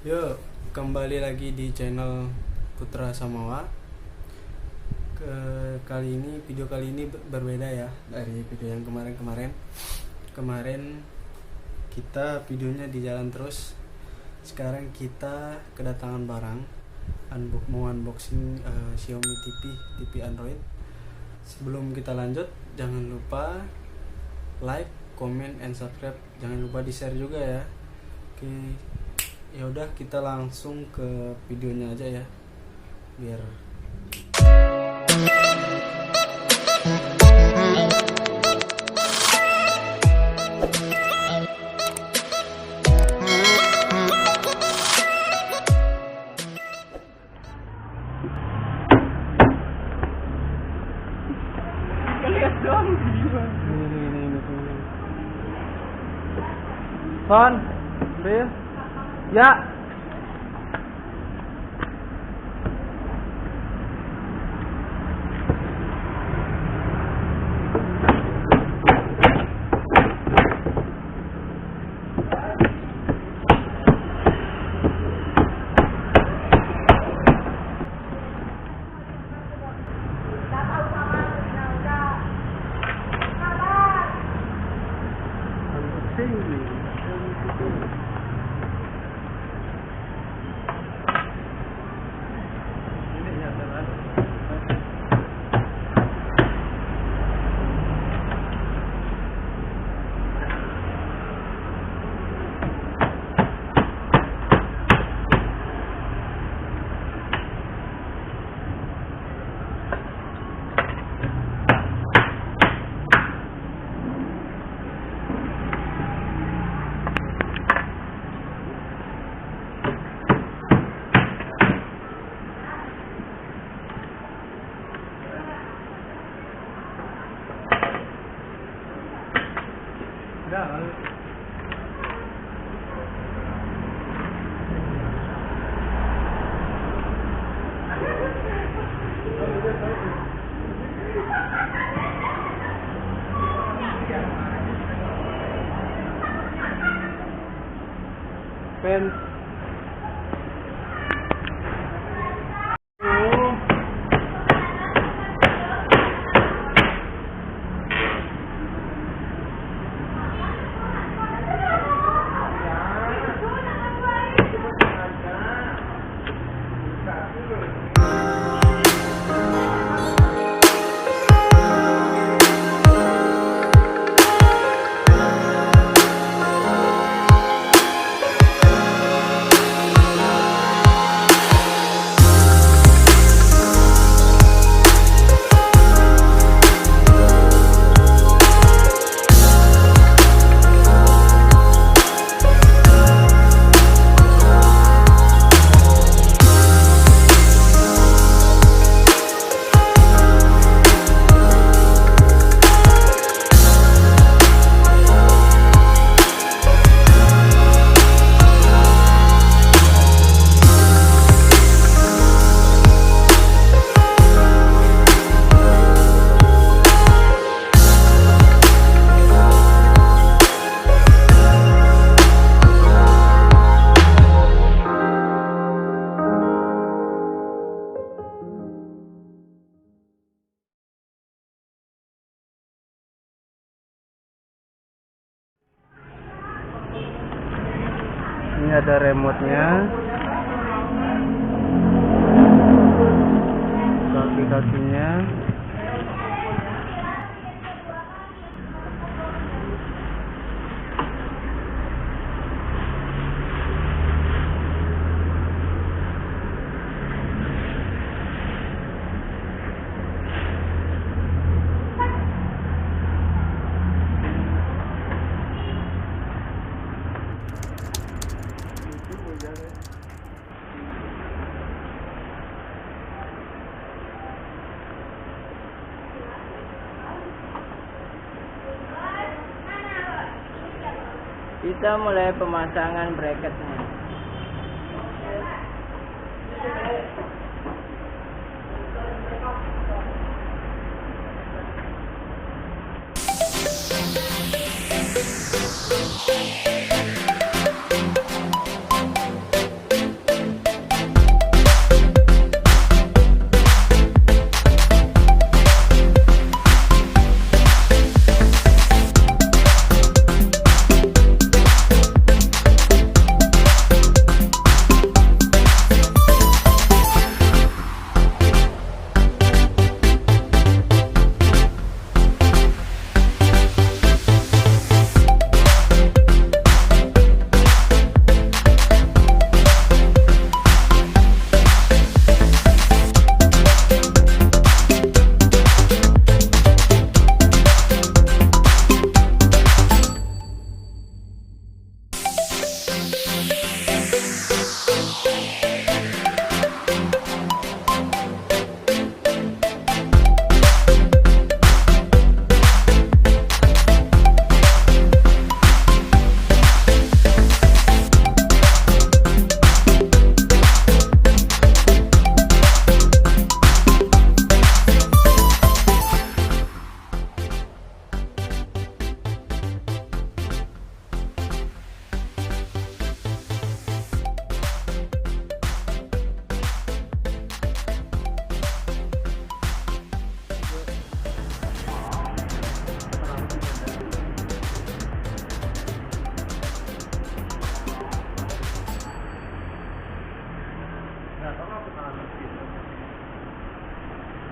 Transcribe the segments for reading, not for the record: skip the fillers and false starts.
Yuk, kembali lagi di channel Putra Samawa. Video kali ini berbeda ya dari video yang kemarin. Kemarin kita videonya di jalan terus. Sekarang kita kedatangan barang. Mau unboxing Xiaomi TV Android. Sebelum kita lanjut, jangan lupa like, comment, and subscribe. Jangan lupa di share juga ya. Oke. Ya udah, kita langsung ke videonya aja ya, biar Son, Bill. Ya. Pen. Ini ada remote-nya, kaki-kakinya. Kita mulai pemasangan bracketnya.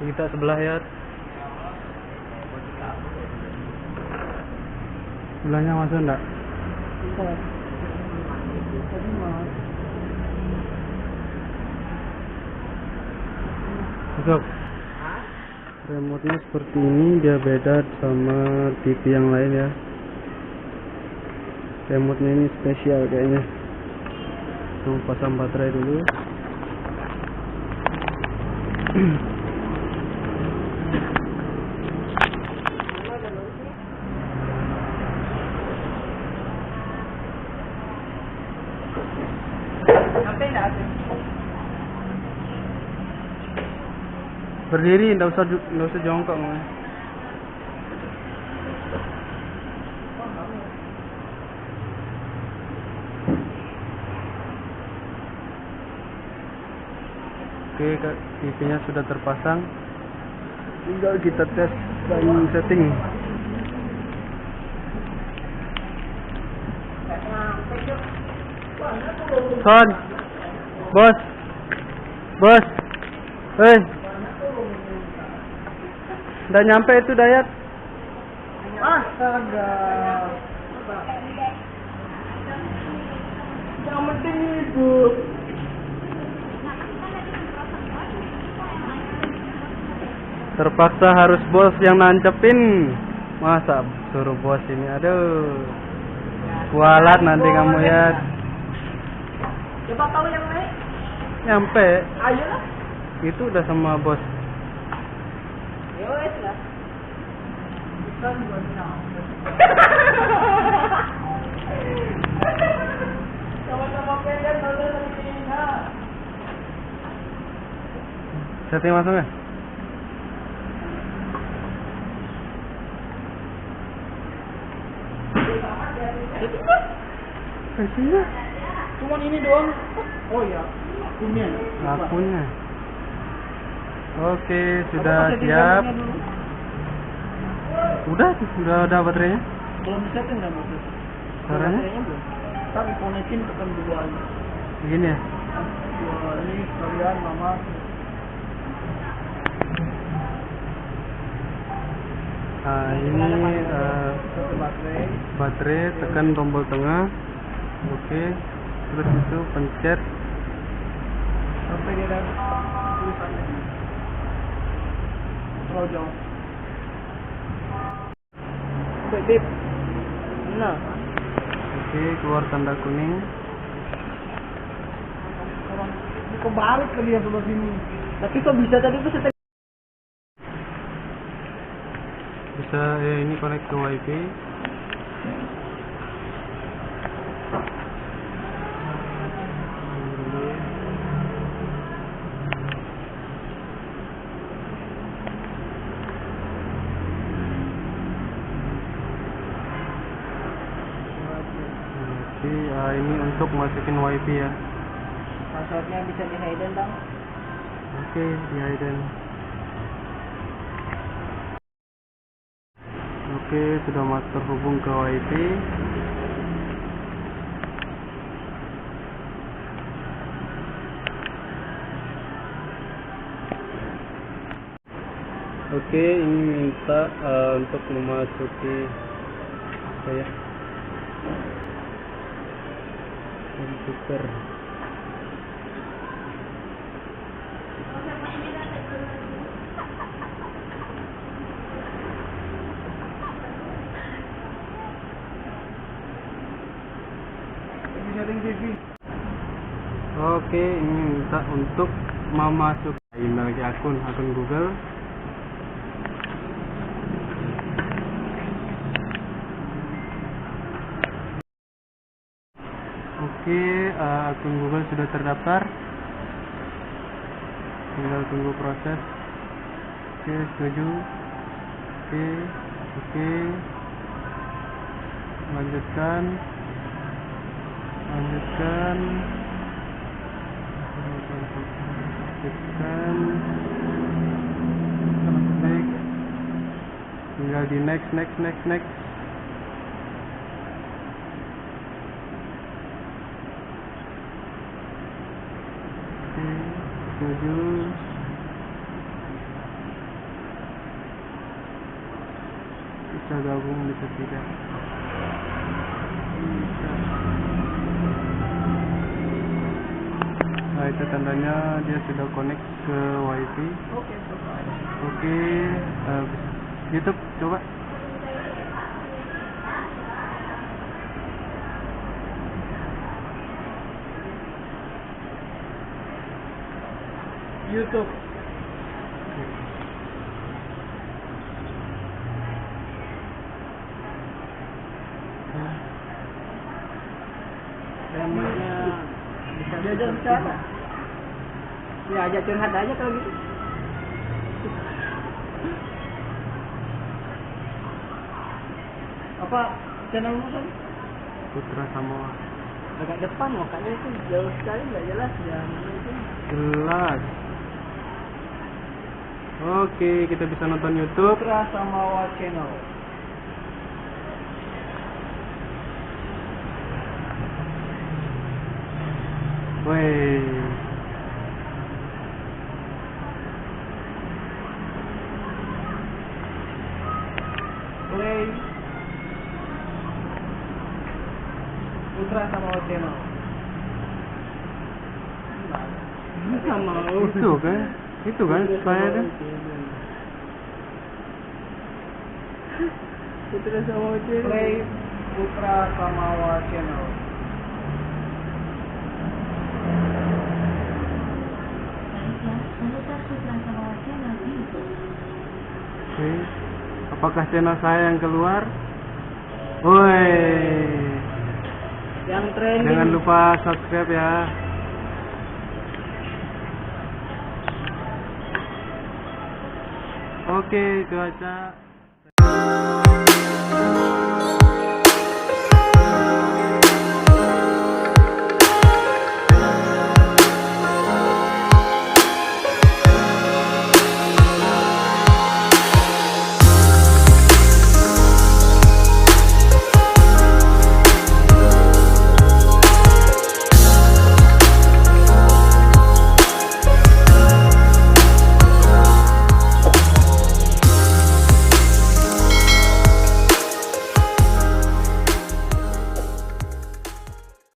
Kita sebelah ya. Sebelahnya masuk enggak? Masuk. Remote-nya seperti ini, dia beda sama TV yang lain ya. Remote-nya ini spesial kayaknya. Mau pasang baterai dulu. Berdiri, nggak usah jongkok. Oke, TV-nya sudah terpasang. Tinggal kita tes dan setting. Son, bos, hei, udah nyampe itu Dayat. Astaga, yang penting itu. Terpaksa harus bos yang nancepin. Masa suruh bos ini, aduh. Kualat nanti kamu ya. Coba tahu yang naik. Nyampe. Ayo lah. Itu udah sama bos. Ya wes lah. Bukan benar. Sama-sama pengen nonton ini. Setting masuk ya? Kasihnya. Cuma ini doang. Oh ya, akunnya. Oke, sudah siap. Udah ada baterainya? Belum disetting kan maksud? Suaranya? Belum. Tapi konekin tekan dua aja. Begini ya? Dua ini kalian mama. Nah, ini baterai, tekan tombol tengah. Oke, terus itu pencet sampai dia ada tulisannya. Terlalu jauh. Bip. Nah. Oke, keluar tanda kuning. Orang kebalik ke dia sebelah sini. Tapi kok bisa tadi tuh setting? Bisa ya, ini connect ke wifi. Ini untuk masukin wifi ya. Passwordnya bisa di hidden bang. Oke, di hidden. Oke, sudah terhubung ke wifi. Oke, ini minta untuk memasuki apa ya? Komputer. Oke, ini minta untuk memasuk email ke akun Google. Oke, akun Google sudah terdaftar. Tinggal tunggu proses. Oke, setuju. Oke. Lanjutkan. Tinggal di next. Oke, setuju. bisa gabung, bisa tidak. Nah, itu tandanya dia sudah connect ke wifi. Oke, YouTube coba. YouTube. Namanya bisa diajak bicara. Ya ajak curhat aja kalau gitu. Apa channelmu tadi? Putra Samawa. Agak depan makanya itu jauh sekali nggak jelas ya mana itu. Jelas. Oke, kita bisa nonton YouTube. Putra Samawa channel. Woi. Play Putra Samawa channel. Sama Itu kan saya kan. Putra Samawa channel. Play Putra Samawa channel. Oke. Apakah channel saya yang keluar? Woi. Yang trending. Jangan lupa subscribe ya. Oke, cuaca.